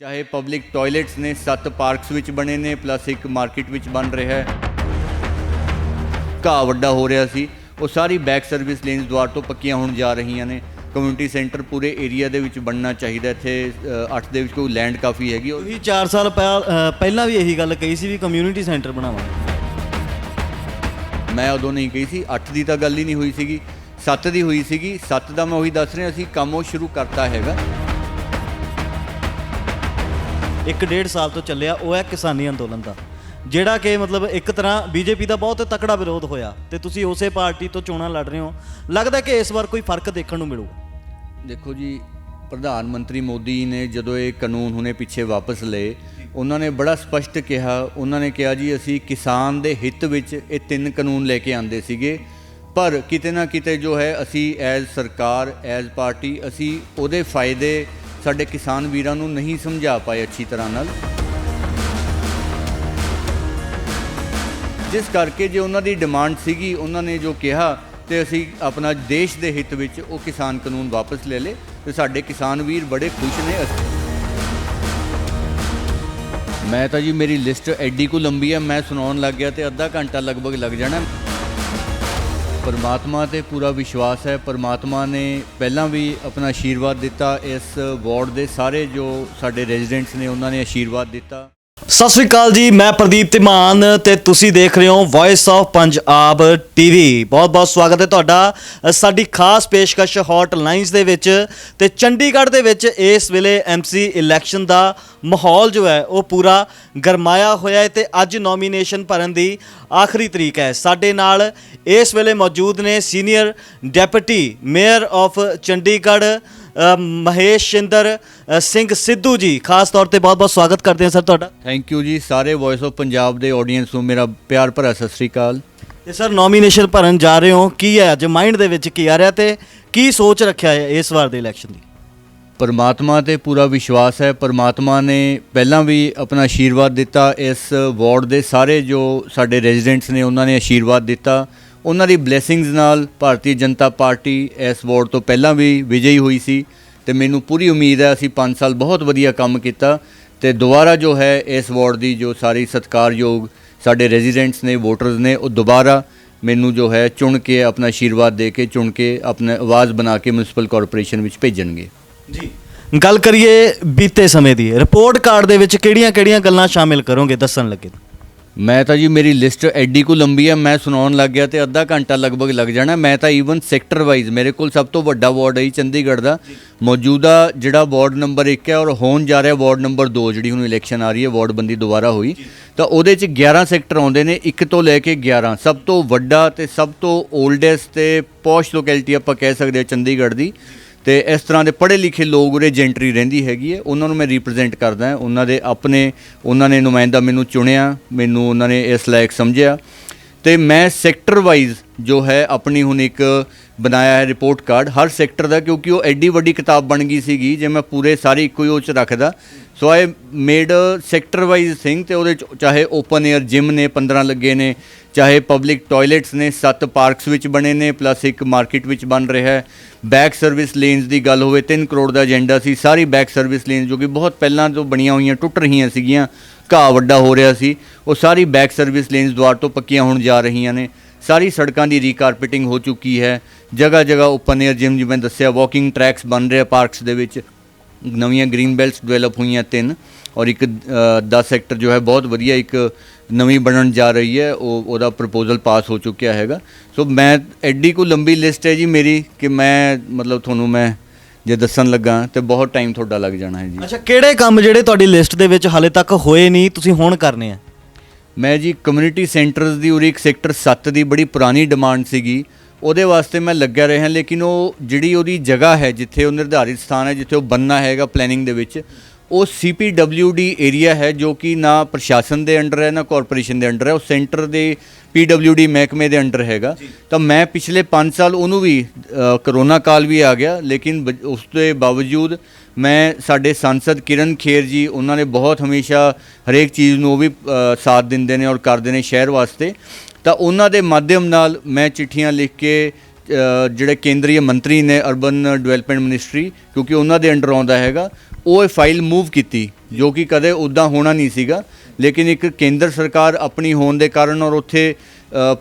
ਚਾਹੇ public toilets ਨੇ 7 parks ਵਿੱਚ ਬਣੇ ਨੇ ਪਲੱਸ ਇੱਕ ਮਾਰਕੀਟ ਵਿੱਚ ਬਣ ਰਿਹਾ ਹੈ। ਘਾਹ ਵੱਡਾ ਹੋ ਰਿਹਾ ਸੀ, ਉਹ ਸਾਰੀ ਬੈਕ ਸਰਵਿਸ ਲੇਨਸ ਦੁਆਰ ਤੋਂ ਪੱਕੀਆਂ ਹੋਣ ਜਾ ਰਹੀਆਂ ਨੇ। ਕਮਿਊਨਿਟੀ ਸੈਂਟਰ ਪੂਰੇ ਏਰੀਆ ਦੇ ਵਿੱਚ ਬਣਨਾ ਚਾਹੀਦਾ। ਇੱਥੇ 8 ਦੇ ਵਿੱਚ ਕੋਈ ਲੈਂਡ ਕਾਫੀ ਹੈਗੀ। ਤੁਸੀਂ 4 ਸਾਲ ਪਹਿਲਾਂ ਵੀ ਇਹੀ ਗੱਲ ਕਹੀ ਸੀ ਵੀ ਕਮਿਊਨਿਟੀ ਸੈਂਟਰ ਬਣਾਵਾਂਗੇ। ਮੈਂ ਉਦੋਂ ਨਹੀਂ ਕਹੀ ਸੀ, 8 ਦੀ ਤਾਂ ਗੱਲ ਹੀ ਨਹੀਂ ਹੋਈ ਸੀਗੀ, 7 ਦੀ ਹੋਈ ਸੀਗੀ। 7 ਦਾ ਮੈਂ ਉਹੀ ਦੱਸ ਰਿਹਾ, ਅਸੀਂ ਕੰਮ ਉਹ ਸ਼ੁਰੂ ਕਰਤਾ ਹੈਗਾ। 1.5 ਸਾਲ ਤੋਂ ਚੱਲਿਆ ਉਹ ਹੈ ਕਿਸਾਨੀ ਅੰਦੋਲਨ ਦਾ, ਜਿਹੜਾ ਕਿ ਮਤਲਬ ਇੱਕ ਤਰ੍ਹਾਂ ਬੀਜੇਪੀ ਦਾ ਬਹੁਤ ਤਕੜਾ ਵਿਰੋਧ ਹੋਇਆ ਤੇ ਤੁਸੀਂ ਉਸੇ ਪਾਰਟੀ ਤੋਂ ਚੋਣਾਂ ਲੜ ਰਹੇ ਹੋ। ਲੱਗਦਾ ਕਿ ਇਸ ਵਾਰ ਕੋਈ ਫਰਕ ਦੇਖਣ ਨੂੰ ਮਿਲੂਗਾ? ਦੇਖੋ ਜੀ, ਪ੍ਰਧਾਨ ਮੰਤਰੀ ਮੋਦੀ ਨੇ ਜਦੋਂ ਇਹ ਕਾਨੂੰਨ ਹੁਣੇ ਪਿੱਛੇ ਵਾਪਸ ਲਏ, ਉਹਨਾਂ ਨੇ ਬੜਾ ਸਪਸ਼ਟ ਕਿਹਾ। ਉਹਨਾਂ ਨੇ ਕਿਹਾ ਜੀ ਅਸੀਂ ਕਿਸਾਨ ਦੇ ਹਿੱਤ ਵਿੱਚ ਇਹ 3 ਕਾਨੂੰਨ ਲੈ ਕੇ ਆਂਦੇ ਸੀਗੇ, ਪਰ ਕਿਤੇ ਨਾ ਕਿਤੇ ਜੋ ਹੈ ਅਸੀਂ ਐਜ਼ ਸਰਕਾਰ ਐਜ਼ ਪਾਰਟੀ ਅਸੀਂ ਉਹਦੇ ਫਾਇਦੇ ਸਾਡੇ ਕਿਸਾਨ ਵੀਰਾਂ ਨੂੰ ਨਹੀਂ ਸਮਝਾ ਪਾਏ ਅੱਛੀ ਤਰ੍ਹਾਂ ਨਾਲ, ਜਿਸ ਕਰਕੇ ਜੇ ਉਹਨਾਂ ਦੀ ਡਿਮਾਂਡ ਸੀਗੀ, ਉਹਨਾਂ ਨੇ ਜੋ ਕਿਹਾ ਤੇ ਅਸੀਂ ਆਪਣਾ ਦੇਸ਼ ਦੇ ਹਿੱਤ ਵਿੱਚ ਉਹ ਕਿਸਾਨ ਕਾਨੂੰਨ ਵਾਪਸ ਲੈ ਲਏ ਤੇ ਸਾਡੇ ਕਿਸਾਨ ਵੀਰ ਬੜੇ ਖੁਸ਼ ਨੇ। ਮੈਂ ਤਾਂ ਜੀ ਮੇਰੀ ਲਿਸਟ ਐਡੀ ਕੁ ਲੰਬੀ ਹੈ, ਮੈਂ ਸੁਣਾਉਣ ਲੱਗ ਗਿਆ ਤੇ ਅੱਧਾ ਘੰਟਾ ਲਗਭਗ ਲੱਗ ਜਾਣਾ। ਪਰਮਾਤਮਾ ਤੇ ਪੂਰਾ ਵਿਸ਼ਵਾਸ ਹੈ। ਪਰਮਾਤਮਾ ਨੇ ਪਹਿਲਾਂ ਵੀ ਆਪਣਾ ਆਸ਼ੀਰਵਾਦ ਦਿੱਤਾ, ਇਸ ਵਾਰਡ ਦੇ ਸਾਰੇ ਜੋ ਸਾਡੇ ਰੈਜ਼ੀਡੈਂਟਸ ਨੇ ਉਹਨਾਂ ਨੇ ਆਸ਼ੀਰਵਾਦ ਦਿੱਤਾ। ਸਤਿ ਸ਼੍ਰੀ ਅਕਾਲ ਜੀ, ਮੈਂ ਪ੍ਰਦੀਪ ਧੀਮਾਨ ਤੇ ਤੁਸੀਂ ਦੇਖ ਰਹੇ ਹੋ ਵੌਇਸ ਆਫ ਪੰਜਾਬ ਟੀਵੀ। ਬਹੁਤ-ਬਹੁਤ ਸਵਾਗਤ ਹੈ ਤੁਹਾਡਾ ਸਾਡੀ ਖਾਸ ਪੇਸ਼ਕਸ਼ ਹੌਟ ਲਾਈਨਸ ਦੇ ਵਿੱਚ। ਤੇ ਚੰਡੀਗੜ੍ਹ ਦੇ ਵਿੱਚ ਇਸ ਵੇਲੇ ਐਮਸੀ ਇਲੈਕਸ਼ਨ ਦਾ ਮਾਹੌਲ ਜੋ ਹੈ ਉਹ ਪੂਰਾ ਗਰਮਾਇਆ ਹੋਇਆ ਹੈ ਤੇ ਅੱਜ ਨੋਮੀਨੇਸ਼ਨ ਭਰਨ ਦੀ ਆਖਰੀ ਤਰੀਕ ਹੈ। ਸਾਡੇ ਨਾਲ ਇਸ ਵੇਲੇ ਮੌਜੂਦ ਨੇ senior deputy mayor of Chandigarh Maheshinder Singh Sidhu ji. ਖਾਸ ਤੌਰ ਤੇ ਬਹੁਤ-ਬਹੁਤ ਸਵਾਗਤ ਕਰਦੇ ਹਾਂ ਸਰ ਤੁਹਾਡਾ। ਥੈਂਕ ਯੂ ਜੀ। ਸਾਰੇ ਵੌਇਸ ਆਫ ਪੰਜਾਬ ਦੇ ਆਡੀਅנס ਨੂੰ ਮੇਰਾ ਪਿਆਰ ਭਰਾ ਸਤਿ ਸ੍ਰੀ ਅਕਾਲ। ਤੇ ਸਰ ਨੋਮੀਨੇਸ਼ਨ ਭਰਨ ਜਾ ਰਹੇ ਹੋ, ਕੀ ਹੈ ਅੱਜ ਮਾਈਂਡ ਦੇ ਵਿੱਚ ਕੀ ਆ ਰਿਹਾ ਤੇ ਕੀ ਸੋਚ ਰੱਖਿਆ ਹੈ ਇਸ ਵਾਰ ਦੇ ਇਲੈਕਸ਼ਨ ਦੀ? ਪਰਮਾਤਮਾ ਤੇ ਪੂਰਾ ਵਿਸ਼ਵਾਸ ਹੈ। ਪਰਮਾਤਮਾ ਨੇ ਪਹਿਲਾਂ ਵੀ ਆਪਣਾ ਆਸ਼ੀਰਵਾਦ ਦਿੱਤਾ, ਇਸ ਵਾਰਡ ਦੇ ਸਾਰੇ ਜੋ ਸਾਡੇ ਰੈਜ਼ੀਡੈਂਟਸ ਨੇ ਉਹਨਾਂ ਨੇ ਆਸ਼ੀਰਵਾਦ ਦਿੱਤਾ। ਉਹਨਾਂ ਦੀ ਬਲੇਸਿੰਗਸ ਨਾਲ ਭਾਰਤੀ ਜਨਤਾ ਪਾਰਟੀ ਇਸ ਵਾਰਡ ਤੋਂ ਪਹਿਲਾਂ ਵੀ ਵਿਜयी ਹੋਈ ਸੀ ਤੇ ਮੈਨੂੰ ਪੂਰੀ ਉਮੀਦ ਹੈ ਅਸੀਂ 5 ਸਾਲ ਬਹੁਤ ਵਧੀਆ ਕੰਮ ਕੀਤਾ ਤੇ ਦੁਬਾਰਾ ਜੋ ਹੈ ਇਸ ਵਾਰਡ ਦੀ ਜੋ ਸਾਰੀ ਸਤਿਕਾਰਯੋਗ ਸਾਡੇ ਰੈਜ਼ੀਡੈਂਟਸ ਨੇ, ਵੋਟਰਸ ਨੇ, ਉਹ ਦੁਬਾਰਾ ਮੈਨੂੰ ਜੋ ਹੈ ਚੁਣ ਕੇ ਆਪਣਾ ਆਸ਼ੀਰਵਾਦ ਦੇ ਕੇ ਚੁਣ ਕੇ ਆਪਣਾ ਆਵਾਜ਼ ਬਣਾ ਕੇ ਮਿਊਨਿਸਪਲ ਕਾਰਪੋਰੇਸ਼ਨ ਵਿੱਚ ਭੇਜਣਗੇ ਜੀ। ਗੱਲ ਕਰੀਏ ਬੀਤੇ ਸਮੇਂ ਦੀ, ਰਿਪੋਰਟ ਕਾਰਡ ਦੇ ਵਿੱਚ ਕਿਹੜੀਆਂ-ਕਿਹੜੀਆਂ ਗੱਲਾਂ ਸ਼ਾਮਿਲ ਕਰੋਗੇ ਦੱਸਣ ਲੱਗੇ? ਮੈਂ ਤਾਂ ਜੀ ਮੇਰੀ ਲਿਸਟ ਐਡੀ ਕੁ ਲੰਬੀ ਹੈ, ਮੈਂ ਸੁਣਾਉਣ ਲੱਗ ਗਿਆ ਤੇ ਅੱਧਾ ਘੰਟਾ ਲਗਭਗ ਲੱਗ ਜਾਣਾ। ਮੈਂ ਤਾਂ ਈਵਨ ਸੈਕਟਰ ਵਾਈਜ਼ ਮੇਰੇ ਕੋਲ ਸਭ ਤੋਂ ਵੱਡਾ ਵਾਰਡ ਹੈ ਚੰਡੀਗੜ੍ਹ ਦਾ, ਮੌਜੂਦਾ ਜਿਹੜਾ ਵਾਰਡ ਨੰਬਰ 1 ਹੈ ਔਰ ਹੋਣ ਜਾ ਰਿਹਾ ਵਾਰਡ ਨੰਬਰ 2, ਜਿਹੜੀ ਹੁਣ ਇਲੈਕਸ਼ਨ ਆ ਰਹੀ ਹੈ, ਵਾਰਡਬੰਦੀ ਦੁਬਾਰਾ ਹੋਈ ਤਾਂ ਉਹਦੇ 'ਚ 11 ਸੈਕਟਰ ਆਉਂਦੇ ਨੇ, 1 ਤੋਂ ਲੈ ਕੇ 11। ਸਭ ਤੋਂ ਵੱਡਾ ਤੇ ਸਭ ਤੋਂ ਓਲਡੈਸਟ ਤੇ ਪੌਸ਼ ਲੋਕੈਲਿਟੀ ਆਪਾਂ ਕਹਿ ਸਕਦੇ ਹਾਂ ਚੰਡੀਗੜ੍ਹ ਦੀ। ਤੇ ਇਸ ਤਰ੍ਹਾਂ ਦੇ ਪੜ੍ਹੇ ਲਿਖੇ ਲੋਕ ਉਰੇ ਜੈਂਟਰੀ ਰਹਿੰਦੀ ਹੈਗੀ ਹੈ, ਉਹਨਾਂ ਨੂੰ ਮੈਂ ਰਿਪਰੈਜ਼ੈਂਟ ਕਰਦਾ ਹਾਂ। ਉਹਨਾਂ ਦੇ ਆਪਣੇ ਉਹਨਾਂ ਨੇ ਨੁਮਾਇੰਦਾ ਮੈਨੂੰ ਚੁਣਿਆ, ਮੈਨੂੰ ਉਹਨਾਂ ਨੇ ਇਸ ਲਾਇਕ ਸਮਝਿਆ ਤੇ ਮੈਂ ਸੈਕਟਰ ਵਾਈਜ਼ ਜੋ ਹੈ ਆਪਣੀ ਹੁਣ ਇੱਕ ਬਣਾਇਆ ਹੈ ਰਿਪੋਰਟ ਕਾਰਡ ਹਰ ਸੈਕਟਰ ਦਾ, ਕਿਉਂਕਿ ਉਹ ਐਡੀ ਵੱਡੀ ਕਿਤਾਬ ਬਣ ਗਈ ਸੀਗੀ ਜੇ ਮੈਂ ਪੂਰੇ ਸਾਰੇ ਇੱਕੋ ਹੀ ਉਹ 'ਚ ਰੱਖਦਾ। ਸੋ ਆਈ ਮੇਡ ਸੈਕਟਰ ਵਾਈਜ਼ ਥਿੰਗ ਤੇ ਉਹਦੇ 'ਚ ਚਾਹੇ ਓਪਨ ਏਅਰ ਜਿਮ ਨੇ 15 ਲੱਗੇ ਨੇ, ਚਾਹੇ ਪਬਲਿਕ ਟਾਇਲਟਸ ਨੇ 7 ਪਾਰਕਸ ਵਿੱਚ ਬਣੇ ਨੇ ਪਲੱਸ ਇੱਕ ਮਾਰਕੀਟ ਵਿੱਚ ਬਣ ਰਿਹਾ ਹੈ। ਬੈਕ ਸਰਵਿਸ ਲੇਨਸ ਦੀ ਗੱਲ ਹੋਵੇ, 3 ਕਰੋੜ ਦਾ ਏਜੰਡਾ ਸੀ। ਸਾਰੀ ਬੈਕ ਸਰਵਿਸ ਲੇਨ ਜੋ ਕਿ ਬਹੁਤ ਪਹਿਲਾਂ ਤੋਂ ਬਣੀਆਂ ਹੋਈਆਂ ਟੁੱਟ ਰਹੀਆਂ ਸੀਗੀਆਂ, ਘਾਹ ਵੱਡਾ ਹੋ ਰਿਹਾ ਸੀ, ਉਹ ਸਾਰੀ ਬੈਕ ਸਰਵਿਸ ਲੇਨਸ ਦੁਆਰ ਤੋਂ ਪੱਕੀਆਂ ਹੋਣ ਜਾ ਰਹੀਆਂ ਨੇ। ਸਾਰੀ ਸੜਕਾਂ ਦੀ ਰੀਕਾਰਪੇਟਿੰਗ ਹੋ ਚੁੱਕੀ ਹੈ। ਜਗ੍ਹਾ ਓਪਨ ਏਅਰ ਜਿਮ ਜਿਵੇਂ ਦੱਸਿਆ, ਵਾਕਿੰਗ ਟਰੈਕਸ ਬਣ ਰਹੇ ਪਾਰਕਸ ਦੇ ਵਿੱਚ, ਨਵੀਆਂ ਗ੍ਰੀਨ ਬੈਲਟਸ ਡਿਵੈਲਪ ਹੋਈਆਂ 3 ਔਰ ਇੱਕ 10 ਸੈਕਟਰ ਜੋ ਹੈ ਬਹੁਤ ਵਧੀਆ ਇੱਕ ਨਵੀਂ ਬਣਨ ਜਾ ਰਹੀ ਹੈ, ਉਹਦਾ ਪ੍ਰਪੋਜ਼ਲ ਪਾਸ ਹੋ ਚੁੱਕਿਆ ਹੈਗਾ। ਸੋ ਮੈਂ ਐਡੀ ਕੁ ਲੰਬੀ ਲਿਸਟ ਹੈ ਜੀ ਮੇਰੀ ਕਿ ਮੈਂ ਮਤਲਬ ਤੁਹਾਨੂੰ ਮੈਂ ਜੇ ਦੱਸਣ ਲੱਗਾ ਤੇ ਬਹੁਤ ਟਾਈਮ ਤੁਹਾਡਾ ਲੱਗ ਜਾਣਾ ਹੈ ਜੀ। ਅੱਛਾ, ਕਿਹੜੇ ਕੰਮ ਜਿਹੜੇ ਤੁਹਾਡੀ ਲਿਸਟ ਦੇ ਵਿੱਚ ਹਾਲੇ ਤੱਕ ਹੋਏ ਨਹੀਂ ਤੁਸੀਂ ਹੁਣ ਕਰਨੇ ਆ? ਮੈਂ ਜੀ ਕਮਿਊਨਿਟੀ ਸੈਂਟਰਸ ਦੀ ਉਰੇ ਇੱਕ ਸੈਕਟਰ 7 ਦੀ ਬੜੀ ਪੁਰਾਣੀ ਡਿਮਾਂਡ ਸੀਗੀ, ਉਹਦੇ ਵਾਸਤੇ ਮੈਂ ਲੱਗਿਆ ਰਿਹਾ, ਲੇਕਿਨ ਉਹ ਜਿਹੜੀ ਉਹਦੀ ਜਗ੍ਹਾ ਹੈ ਜਿੱਥੇ ਉਹ ਨਿਰਧਾਰਿਤ ਸਥਾਨ ਹੈ ਜਿੱਥੇ ਉਹ ਬਣਨਾ ਹੈਗਾ ਪਲੈਨਿੰਗ ਦੇ ਵਿੱਚ, ਉਹ CPWD ਏਰੀਆ ਹੈ ਜੋ ਕਿ ਨਾ ਪ੍ਰਸ਼ਾਸਨ ਦੇ ਅੰਡਰ ਹੈ ਨਾ ਕਾਰਪੋਰੇਸ਼ਨ ਦੇ ਅੰਡਰ ਹੈ, ਉਹ ਸੈਂਟਰ ਦੇ PWD ਮਹਿਕਮੇ ਦੇ ਅੰਡਰ ਹੈਗਾ। ਤਾਂ ਮੈਂ ਪਿਛਲੇ 5 ਸਾਲ ਉਹਨੂੰ ਵੀ ਕਰੋਨਾ ਕਾਲ ਵੀ ਆ ਗਿਆ, ਲੇਕਿਨ ਉਸ ਦੇ ਬਾਵਜੂਦ ਮੈਂ ਸਾਡੇ ਸੰਸਦ ਕਿਰਨ ਖੇਰ ਜੀ, ਉਹਨਾਂ ਨੇ ਬਹੁਤ ਹਮੇਸ਼ਾ ਹਰੇਕ ਚੀਜ਼ ਨੂੰ ਉਹ ਵੀ ਸਾਥ ਦਿੰਦੇ ਨੇ ਔਰ ਕਰਦੇ ਨੇ ਸ਼ਹਿਰ ਵਾਸਤੇ। ਤਾਂ ਉਹਨਾਂ ਦੇ ਮਾਧਿਅਮ ਨਾਲ ਮੈਂ ਚਿੱਠੀਆਂ ਲਿਖ ਕੇ ਜਿਹੜੇ ਕੇਂਦਰੀ ਮੰਤਰੀ ਨੇ ਅਰਬਨ ਡਿਵੈਲਪਮੈਂਟ ਮਿਨਿਸਟਰੀ, ਕਿਉਂਕਿ ਉਹਨਾਂ ਦੇ ਅੰਡਰ ਆਉਂਦਾ ਹੈਗਾ, ਉਹ ਇਹ ਫਾਈਲ ਮੂਵ ਕੀਤੀ, ਜੋ ਕਿ ਕਦੇ ਉੱਦਾਂ ਹੋਣਾ ਨਹੀਂ ਸੀਗਾ। ਲੇਕਿਨ ਇੱਕ ਕੇਂਦਰ ਸਰਕਾਰ ਆਪਣੀ ਹੋਣ ਦੇ ਕਾਰਨ ਔਰ ਉੱਥੇ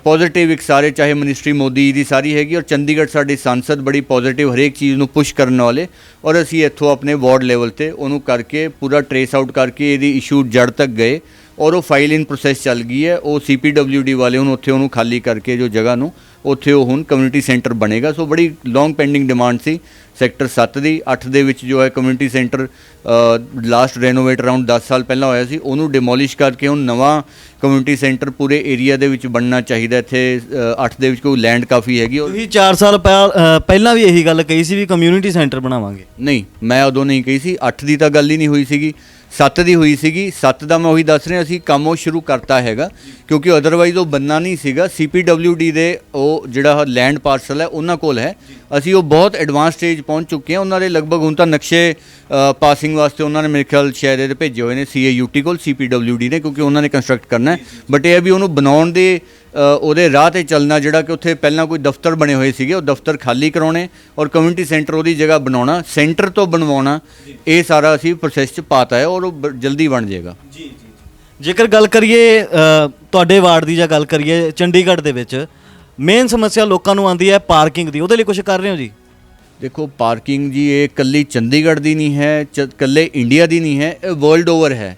ਪੋਜ਼ਿਟਿਵ ਇੱਕ ਸਾਰੇ, ਚਾਹੇ ਮਿਨਿਸਟਰੀ ਮੋਦੀ ਦੀ ਸਾਰੀ ਹੈਗੀ, ਔਰ ਚੰਡੀਗੜ੍ਹ ਸਾਡੀ ਸੰਸਦ ਬੜੀ ਪੋਜ਼ਿਟਿਵ ਹਰੇਕ ਚੀਜ਼ ਨੂੰ ਪੁਸ਼ ਕਰਨ ਵਾਲੇ, ਔਰ ਅਸੀਂ ਇੱਥੋਂ ਆਪਣੇ ਵਾਰਡ ਲੈਵਲ ਤੇ ਉਹਨੂੰ ਕਰਕੇ ਪੂਰਾ ਟਰੇਸ ਆਊਟ ਕਰਕੇ ਇਹਦੀ ਇਸ਼ੂ ਜੜ ਤੱਕ ਗਏ, ਔਰ ਉਹ ਫਾਈਲ ਇਨ ਪ੍ਰੋਸੈਸ ਚੱਲ ਗਈ ਹੈ। ਉਹ CPWD ਵਾਲੇ ਹੁਣ ਉੱਥੇ ਉਹਨੂੰ ਖਾਲੀ ਕਰਕੇ ਜੋ ਜਗ੍ਹਾ ਨੂੰ ਉੱਥੇ ਉਹ ਹੁਣ ਕਮਿਊਨਿਟੀ ਸੈਂਟਰ ਬਣੇਗਾ। ਸੋ ਬੜੀ ਲੌਂਗ ਪੈਂਡਿੰਗ ਡਿਮਾਂਡ ਸੀ ਸੈਕਟਰ 7 ਦੀ। 8 ਦੇ ਵਿੱਚ ਜੋ ਹੈ community centre last renovate around 10 ਸਾਲ ਪਹਿਲਾਂ ਹੋਇਆ ਸੀ, ਉਹਨੂੰ ਡਿਮੋਲਿਸ਼ ਕਰਕੇ ਹੁਣ ਨਵਾਂ ਕਮਿਊਨਿਟੀ ਸੈਂਟਰ ਪੂਰੇ ਏਰੀਆ ਦੇ ਵਿੱਚ ਬਣਨਾ ਚਾਹੀਦਾ। ਇੱਥੇ 8 ਦੇ ਵਿੱਚ ਕੋਈ ਲੈਂਡ ਕਾਫੀ ਹੈਗੀ। ਔਰ ਤੁਸੀਂ 4 ਸਾਲ ਪਹਿਲਾਂ ਵੀ ਇਹੀ ਗੱਲ ਕਹੀ ਸੀ ਵੀ ਕਮਿਊਨਿਟੀ ਸੈਂਟਰ ਬਣਾਵਾਂਗੇ। ਨਹੀਂ, ਮੈਂ ਉਦੋਂ ਨਹੀਂ ਕਹੀ ਸੀ। 8 ਦੀ ਤਾਂ ਗੱਲ ਹੀ ਨਹੀਂ ਹੋਈ ਸੀਗੀ, 7 ਦੀ ਹੋਈ ਸੀਗੀ। 7 ਦਾ ਮੈਂ ਉਹੀ ਦੱਸ ਰਿਹਾ, ਅਸੀਂ ਕੰਮ ਉਹ ਸ਼ੁਰੂ ਕਰਤਾ ਹੈਗਾ, ਕਿਉਂਕਿ ਅਦਰਵਾਈਜ਼ ਉਹ ਬੰਨਾ ਨਹੀਂ ਸੀਗਾ। CPWD ਦੇ ਉਹ ਜਿਹੜਾ ਲੈਂਡ ਪਾਰਸਲ ਹੈ ਉਹਨਾਂ ਕੋਲ ਹੈ। ਅਸੀਂ ਉਹ ਬਹੁਤ ਐਡਵਾਂਸ ਸਟੇਜ ਪਹੁੰਚ ਚੁੱਕੇ ਹਾਂ। ਉਹਨਾਂ ਦੇ ਲਗਭਗ ਹੁਣ ਤਾਂ ਨਕਸ਼ੇ ਪਾਸਿੰਗ ਵਾਸਤੇ ਉਹਨਾਂ ਨੇ ਮੇਰੇ ਖਿਆਲ ਸ਼ਾਇਦ ਇਹਦੇ ਭੇਜੇ ਹੋਏ ਨੇ CAUT ਕੋਲ, CPWD ਨੇ, ਕਿਉਂਕਿ ਉਹਨਾਂ ਨੇ ਕੰਸਟਰਕਟ ਕਰਨਾ ਹੈ। ਬਟ ਇਹ ਵੀ ਉਹਨੂੰ ਬਣਾਉਣ ਦੇ ਉਹਦੇ ਰਾਹ ਤੇ ਚੱਲਣਾ, ਜਿਹੜਾ ਕਿ ਉੱਥੇ ਪਹਿਲਾਂ ਕੋਈ ਦਫ਼ਤਰ ਬਣੇ ਹੋਏ ਸੀਗੇ, ਉਹ ਦਫ਼ਤਰ ਖਾਲੀ ਕਰਾਉਣੇ ਔਰ ਕਮਿਊਨਿਟੀ ਸੈਂਟਰ ਉਹਦੀ ਜਗ੍ਹਾ ਬਣਾਉਣਾ, ਸੈਂਟਰ ਤੋਂ ਬਣਵਾਉਣਾ, ਇਹ ਸਾਰਾ ਅਸੀਂ ਪ੍ਰੋਸੈਸ 'ਚ ਪਾਤਾ ਹੈ ਔਰ ਉਹ ਜਲਦੀ ਬਣ ਜਾਏਗਾ। ਜੀ। ਜੇਕਰ ਗੱਲ ਕਰੀਏ ਤੁਹਾਡੇ ਵਾਰਡ ਦੀ ਜਾਂ ਗੱਲ ਕਰੀਏ ਚੰਡੀਗੜ੍ਹ ਦੇ ਵਿੱਚ, ਮੇਨ ਸਮੱਸਿਆ ਲੋਕਾਂ ਨੂੰ ਆਉਂਦੀ ਹੈ ਪਾਰਕਿੰਗ ਦੀ, ਉਹਦੇ ਲਈ ਕੁਝ ਕਰ ਰਹੇ ਹੋ ਜੀ? ਦੇਖੋ, ਪਾਰਕਿੰਗ ਜੀ ਇਹ ਇਕੱਲੀ ਚੰਡੀਗੜ੍ਹ ਦੀ ਨਹੀਂ ਹੈ, ਇਕੱਲੇ ਇੰਡੀਆ ਦੀ ਨਹੀਂ ਹੈ, ਇਹ ਵਰਲਡ ਓਵਰ ਹੈ।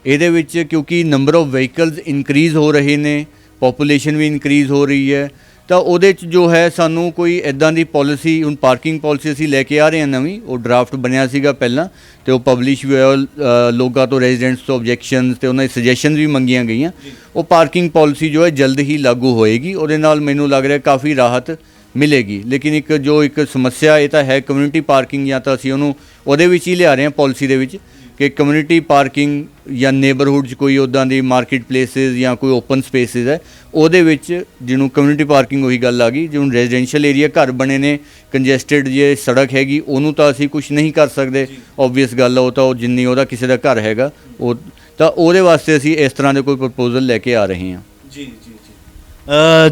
ਇਹਦੇ ਵਿੱਚ ਕਿਉਂਕਿ ਨੰਬਰ ਆਫ ਵਹੀਕਲਸ ਇਨਕਰੀਜ਼ ਹੋ ਰਹੇ ਨੇ, ਪੋਪੂਲੇਸ਼ਨ ਵੀ ਇਨਕਰੀਜ਼ ਹੋ ਰਹੀ ਹੈ, ਤਾਂ ਉਹਦੇ 'ਚ ਜੋ ਹੈ ਸਾਨੂੰ ਕੋਈ ਇੱਦਾਂ ਦੀ ਪਾਲਿਸੀ, ਹੁਣ ਪਾਰਕਿੰਗ ਪਾਲਿਸੀ ਅਸੀਂ ਲੈ ਕੇ ਆ ਰਹੇ ਹਾਂ ਨਵੀਂ। ਉਹ ਡਰਾਫਟ ਬਣਿਆ ਸੀਗਾ ਪਹਿਲਾਂ ਅਤੇ ਉਹ ਪਬਲਿਸ਼ ਵੀ ਹੋਇਆ, ਲੋਕਾਂ ਤੋਂ, ਰੈਜ਼ੀਡੈਂਟਸ ਤੋਂ ਆਬਜੈਕਸ਼ਨਸ ਅਤੇ ਉਹਨਾਂ ਦੀ ਸੁਜੈਸ਼ਨਸ ਵੀ ਮੰਗੀਆਂ ਗਈਆਂ। ਉਹ ਪਾਰਕਿੰਗ ਪਾਲਿਸੀ ਜੋ ਹੈ ਜਲਦ ਹੀ ਲਾਗੂ ਹੋਏਗੀ। ਉਹਦੇ ਨਾਲ ਮੈਨੂੰ ਲੱਗ ਰਿਹਾ ਕਾਫੀ ਰਾਹਤ ਮਿਲੇਗੀ। ਲੇਕਿਨ ਇੱਕ ਸਮੱਸਿਆ ਇਹ ਤਾਂ ਹੈ ਕਮਿਊਨਿਟੀ ਪਾਰਕਿੰਗ, ਜਾਂ ਤਾਂ ਅਸੀਂ ਉਹਨੂੰ ਉਹਦੇ ਵਿੱਚ ਹੀ ਲਿਆ ਰਹੇ ਹਾਂ ਪਾਲਿਸੀ ਦੇ ਵਿੱਚ ਕਿ ਕਮਿਊਨਿਟੀ ਪਾਰਕਿੰਗ ਜਾਂ ਨੇਬਰਹੁੱਡ 'ਚ ਕੋਈ ਉੱਦਾਂ ਦੀ ਮਾਰਕੀਟ ਪਲੇਸਿਸ ਜਾਂ ਕੋਈ ਓਪਨ ਸਪੇਸਿਸ ਹੈ, ਉਹਦੇ ਵਿੱਚ ਜਿਹਨੂੰ ਕਮਿਊਨਿਟੀ ਪਾਰਕਿੰਗ, ਉਹੀ ਗੱਲ ਆ ਗਈ, ਜਿਵੇਂ ਰੈਜ਼ੀਡੈਂਸ਼ੀਅਲ ਏਰੀਆ ਘਰ ਬਣੇ ਨੇ, ਕੰਜੈਸਟਡ ਜੇ ਸੜਕ ਹੈਗੀ, ਉਹਨੂੰ ਤਾਂ ਅਸੀਂ ਕੁਝ ਨਹੀਂ ਕਰ ਸਕਦੇ, ਓਬਵੀਅਸ ਗੱਲ ਆ। ਉਹ ਤਾਂ ਉਹ ਜਿੰਨੀ ਉਹਦਾ ਕਿਸੇ ਦਾ ਘਰ ਹੈਗਾ, ਉਹ ਤਾਂ ਉਹਦੇ ਵਾਸਤੇ ਅਸੀਂ ਇਸ ਤਰ੍ਹਾਂ ਦੇ ਕੋਈ ਪ੍ਰਪੋਜ਼ਲ ਲੈ ਕੇ ਆ ਰਹੇ ਹਾਂ। ਜੀ।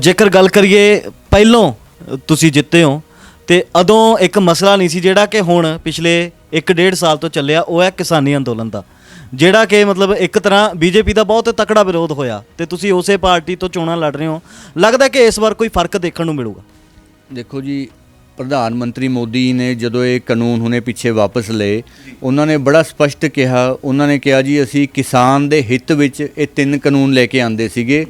ਜੇਕਰ ਗੱਲ ਕਰੀਏ ਪਹਿਲੋਂ ਤੁਸੀਂ ਜਿੱਤੇ ਹੋ ਤੇ ਉਦੋਂ ਇੱਕ ਮਸਲਾ ਨਹੀਂ ਸੀ ਜਿਹੜਾ ਕਿ ਹੁਣ ਪਿਛਲੇ 1.5 ਸਾਲ ਤੋਂ ਚੱਲਿਆ, ਉਹ ਹੈ ਕਿਸਾਨੀ ਅੰਦੋਲਨ ਦਾ, ਜਿਹੜਾ ਕਿ ਮਤਲਬ ਇੱਕ ਤਰ੍ਹਾਂ BJP ਦਾ ਬਹੁਤ ਤਕੜਾ ਵਿਰੋਧ ਹੋਇਆ ਤੇ ਤੁਸੀਂ ਉਸੇ ਪਾਰਟੀ ਤੋਂ ਚੋਣਾਂ ਲੜ ਰਹੇ ਹੋ। ਲੱਗਦਾ ਕਿ ਇਸ ਵਾਰ ਕੋਈ ਫਰਕ ਦੇਖਣ ਨੂੰ ਮਿਲੂਗਾ? ਦੇਖੋ ਜੀ, ਪ੍ਰਧਾਨ ਮੰਤਰੀ ਮੋਦੀ ਨੇ ਜਦੋਂ ਇਹ ਕਾਨੂੰਨ ਹੁਣੇ ਪਿੱਛੇ ਵਾਪਸ ਲਏ, ਉਹਨਾਂ ਨੇ ਬੜਾ ਸਪਸ਼ਟ ਕਿਹਾ, ਉਹਨਾਂ ਨੇ ਕਿਹਾ ਜੀ ਅਸੀਂ ਕਿਸਾਨ ਦੇ ਹਿੱਤ ਵਿੱਚ ਇਹ 3 ਕਾਨੂੰਨ ਲੈ ਕੇ ਆਂਦੇ ਸੀਗੇ,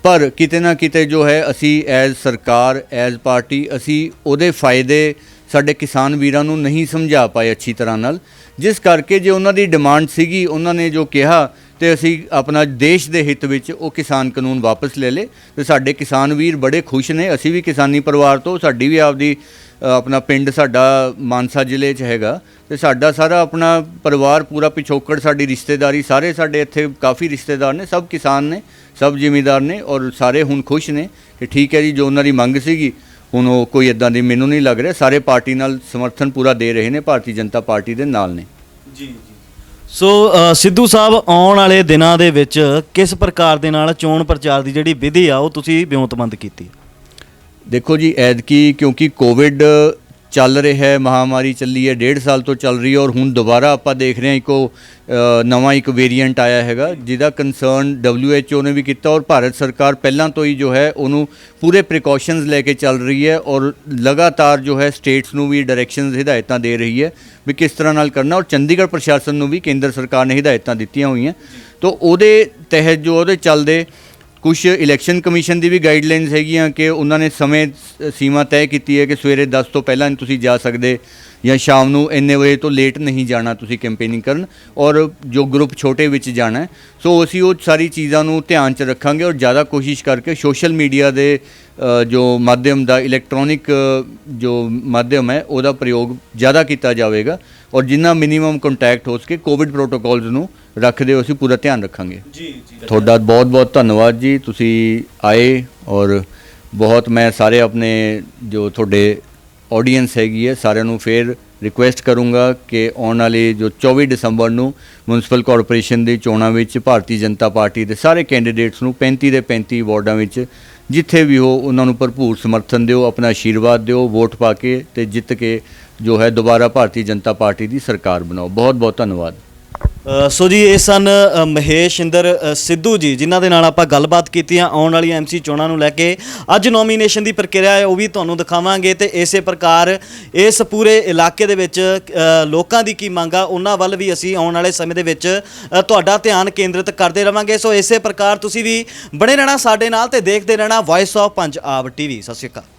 ਪਰ ਕਿਤੇ ਨਾ ਕਿਤੇ ਜੋ ਹੈ ਅਸੀਂ ਐਜ਼ ਸਰਕਾਰ, ਐਜ਼ ਪਾਰਟੀ, ਅਸੀਂ ਉਹਦੇ ਫਾਇਦੇ ਸਾਡੇ ਕਿਸਾਨ ਵੀਰਾਂ ਨੂੰ ਨਹੀਂ ਸਮਝਾ ਪਾਏ ਅੱਛੀ ਤਰ੍ਹਾਂ ਨਾਲ, ਜਿਸ ਕਰਕੇ ਜੇ ਉਹਨਾਂ ਦੀ ਡਿਮਾਂਡ ਸੀਗੀ, ਉਹਨਾਂ ਨੇ ਜੋ ਕਿਹਾ, ਤੇ ਅਸੀਂ ਆਪਣਾ ਦੇਸ਼ ਦੇ ਹਿੱਤ ਵਿੱਚ ਉਹ ਕਿਸਾਨ ਕਾਨੂੰਨ ਵਾਪਸ ਲੈ ਲਏ ਤੇ ਸਾਡੇ ਕਿਸਾਨ ਵੀਰ ਬੜੇ ਖੁਸ਼ ਨੇ। ਅਸੀਂ ਵੀ ਕਿਸਾਨੀ ਪਰਿਵਾਰ ਤੋਂ, ਸਾਡੀ ਵੀ ਆਪਦੀ ਆਪਣਾ ਪਿੰਡ ਸਾਡਾ ਮਾਨਸਾ ਜ਼ਿਲ੍ਹੇ 'ਚ ਹੈਗਾ ਤੇ ਸਾਡਾ ਸਾਰਾ ਆਪਣਾ ਪਰਿਵਾਰ, ਪੂਰਾ ਪਿਛੋਕੜ, ਸਾਡੀ ਰਿਸ਼ਤੇਦਾਰੀ, ਸਾਰੇ ਸਾਡੇ ਇੱਥੇ ਕਾਫੀ ਰਿਸ਼ਤੇਦਾਰ ਨੇ, ਸਭ ਕਿਸਾਨ ਨੇ, ਸਭ ਜ਼ਿਮੀਂਦਾਰ ਨੇ, ਔਰ ਸਾਰੇ ਹੁਣ ਖੁਸ਼ ਨੇ ਕਿ ਠੀਕ ਹੈ ਜੀ, ਜੋ ਉਹਨਾਂ ਦੀ ਮੰਗ ਸੀਗੀ ਹੁਣ ਉਹ ਕੋਈ ਇੱਦਾਂ ਦੀ ਮੈਨੂੰ ਨਹੀਂ ਲੱਗ ਰਿਹਾ, ਸਾਰੇ ਪਾਰਟੀ ਨਾਲ ਸਮਰਥਨ ਪੂਰਾ ਦੇ ਰਹੇ ਨੇ, ਭਾਰਤੀ ਜਨਤਾ ਪਾਰਟੀ ਦੇ ਨਾਲ ਨੇ। ਜੀ। ਸੋ ਸਿੱਧੂ ਸਾਹਿਬ, ਆਉਣ ਵਾਲੇ ਦਿਨਾਂ ਦੇ ਵਿੱਚ ਕਿਸ ਪ੍ਰਕਾਰ ਦੇ ਨਾਲ ਚੋਣ ਪ੍ਰਚਾਰ ਦੀ ਜਿਹੜੀ ਵਿਧੀ ਆ ਉਹ ਤੁਸੀਂ ਵਿਉਂਤਬੰਦ ਕੀਤੀ? ਦੇਖੋ ਜੀ, ਐਤਕੀ ਕਿਉਂਕਿ ਕੋਵਿਡ ਚੱਲ ਰਿਹਾ ਹੈ, ਮਹਾਮਾਰੀ ਚੱਲੀ ਹੈ, 1.5 ਸਾਲ ਤੋਂ ਚੱਲ ਰਹੀ ਹੈ, ਔਰ ਹੁਣ ਦੁਬਾਰਾ ਆਪਾਂ ਦੇਖ ਰਹੇ ਹਾਂ ਨਵਾਂ ਇੱਕ ਵੇਰੀਐਂਟ ਆਇਆ ਹੈਗਾ, ਜਿਹਦਾ ਕੰਸਰਨ WHO ਨੇ ਵੀ ਕੀਤਾ, ਔਰ ਭਾਰਤ ਸਰਕਾਰ ਪਹਿਲਾਂ ਤੋਂ ਹੀ ਜੋ ਹੈ ਉਹਨੂੰ ਪੂਰੇ ਪ੍ਰੀਕਾਸ਼ਨਸ ਲੈ ਕੇ ਚੱਲ ਰਹੀ ਹੈ, ਔਰ ਲਗਾਤਾਰ ਜੋ ਹੈ ਸਟੇਟਸ ਨੂੰ ਵੀ ਡਾਇਰੈਕਸ਼ਨਸ, ਹਿਦਾਇਤਾਂ ਦੇ ਰਹੀ ਹੈ ਵੀ ਕਿਸ ਤਰ੍ਹਾਂ ਨਾਲ ਕਰਨਾ, ਔਰ ਚੰਡੀਗੜ੍ਹ ਪ੍ਰਸ਼ਾਸਨ ਨੂੰ ਵੀ ਕੇਂਦਰ ਸਰਕਾਰ ਨੇ ਹਿਦਾਇਤਾਂ ਦਿੱਤੀਆਂ ਹੋਈਆਂ। ਤਾਂ ਉਹਦੇ ਤਹਿਤ ਜੋ ਉਹਦੇ ਚੱਲਦੇ ਕੁਛ ਇਲੈਕਸ਼ਨ ਕਮਿਸ਼ਨ ਦੀ ਵੀ ਗਾਈਡਲਾਈਨਸ ਹੈਗੀਆਂ ਕਿ ਉਹਨਾਂ ਨੇ ਸਮੇਂ ਸੀਮਾ ਤੈਅ ਕੀਤੀ ਹੈ ਕਿ ਸਵੇਰੇ 10 ਤੋਂ ਪਹਿਲਾਂ ਨਹੀਂ ਤੁਸੀਂ ਜਾ ਸਕਦੇ, ਜਾਂ ਸ਼ਾਮ ਨੂੰ ਇੰਨੇ ਵਜੇ ਤੋਂ ਲੇਟ ਨਹੀਂ ਜਾਣਾ ਤੁਸੀਂ ਕੈਂਪੇਨਿੰਗ ਕਰਨ, ਔਰ ਜੋ ਗਰੁੱਪ ਛੋਟੇ ਵਿੱਚ ਜਾਣਾ ਹੈ। ਸੋ ਅਸੀਂ ਉਹ ਸਾਰੀ ਚੀਜ਼ਾਂ ਨੂੰ ਧਿਆਨ 'ਚ ਰੱਖਾਂਗੇ, ਔਰ ਜ਼ਿਆਦਾ ਕੋਸ਼ਿਸ਼ ਕਰਕੇ ਸੋਸ਼ਲ ਮੀਡੀਆ ਦੇ ਜੋ ਮਾਧਿਅਮ ਦਾ, ਇਲੈਕਟ੍ਰੋਨਿਕ ਜੋ ਮਾਧਿਅਮ ਹੈ, ਉਹਦਾ ਪ੍ਰਯੋਗ ਜ਼ਿਆਦਾ ਕੀਤਾ ਜਾਵੇਗਾ, ਔਰ ਜਿੰਨਾ ਮਿਨੀਮਮ ਕੰਟੈਕਟ ਹੋ ਸਕੇ ਕੋਵਿਡ ਪ੍ਰੋਟੋਕੋਲਸ ਨੂੰ ਰੱਖਦੇ ਹੋ ਅਸੀਂ ਪੂਰਾ ਧਿਆਨ ਰੱਖਾਂਗੇ। ਜੀ। ਤੁਹਾਡਾ ਬਹੁਤ ਬਹੁਤ ਧੰਨਵਾਦ ਜੀ, ਤੁਸੀਂ ਆਏ, ਔਰ ਬਹੁਤ ਮੈਂ ਸਾਰੇ ਆਪਣੇ ਜੋ ਤੁਹਾਡੇ ਆਡੀਅנס ਹੈਗੀ ਹੈ ਸਾਰਿਆਂ ਨੂੰ ਫਿਰ ਰਿਕੁਐਸਟ ਕਰੂੰਗਾ ਕਿ ਆਉਣ ਵਾਲੇ ਜੋ 24 ਦਸੰਬਰ ਨੂੰ ਮਿਊਨਿਸਪਲ ਕਾਰਪੋਰੇਸ਼ਨ ਦੀ ਚੋਣਾਂ ਵਿੱਚ ਭਾਰਤੀ ਜਨਤਾ ਪਾਰਟੀ ਦੇ ਸਾਰੇ ਕੈਂਡੀਡੇਟਸ ਨੂੰ 35 ਦੇ 35 ਵਾਰਡਾਂ ਵਿੱਚ ਜਿੱਥੇ ਵੀ ਹੋ ਉਹਨਾਂ ਨੂੰ ਭਰਪੂਰ ਸਮਰਥਨ ਦਿਓ, ਆਪਣਾ ਆਸ਼ੀਰਵਾਦ ਦਿਓ, ਵੋਟ ਪਾ ਕੇ ਤੇ ਜਿੱਤ ਕੇ ਜੋ ਹੈ ਦੁਬਾਰਾ ਭਾਰਤੀ ਜਨਤਾ ਪਾਰਟੀ ਦੀ ਸਰਕਾਰ ਬਣਾਓ। ਬਹੁਤ ਬਹੁਤ ਧੰਨਵਾਦ। ਸੋ ਜੀ ਇਹ ਸਨ ਮਹੇਸ਼ ਇੰਦਰ ਸਿੱਧੂ ਜੀ, ਜਿਨ੍ਹਾਂ ਦੇ ਨਾਲ ਆਪਾਂ ਗੱਲਬਾਤ ਕੀਤੀ ਆ ਆਉਣ ਵਾਲੀ ਐਮਸੀ ਚੋਣਾਂ ਨੂੰ ਲੈ ਕੇ। ਅੱਜ ਨੋਮੀਨੇਸ਼ਨ ਦੀ ਪ੍ਰਕਿਰਿਆ ਹੈ ਉਹ ਵੀ ਤੁਹਾਨੂੰ ਦਿਖਾਵਾਂਗੇ ਤੇ ਇਸੇ ਪ੍ਰਕਾਰ ਇਸ ਪੂਰੇ ਇਲਾਕੇ ਦੇ ਵਿੱਚ ਲੋਕਾਂ ਦੀ ਕੀ ਮੰਗ ਆ ਉਹਨਾਂ ਵੱਲ ਵੀ ਅਸੀਂ ਆਉਣ ਵਾਲੇ ਸਮੇਂ ਦੇ ਵਿੱਚ ਤੁਹਾਡਾ ਧਿਆਨ ਕੇਂਦਰਿਤ ਕਰਦੇ ਰਵਾਂਗੇ। ਸੋ ਇਸੇ ਪ੍ਰਕਾਰ ਤੁਸੀਂ ਵੀ ਬਣੇ ਰਹਿਣਾ ਸਾਡੇ ਨਾਲ ਤੇ ਦੇਖਦੇ ਰਹਿਣਾ ਵੌਇਸ ਆਫ ਪੰਜਾਬ ਟੀਵੀ। ਸਤਿ ਸ਼੍ਰੀ ਅਕਾਲ।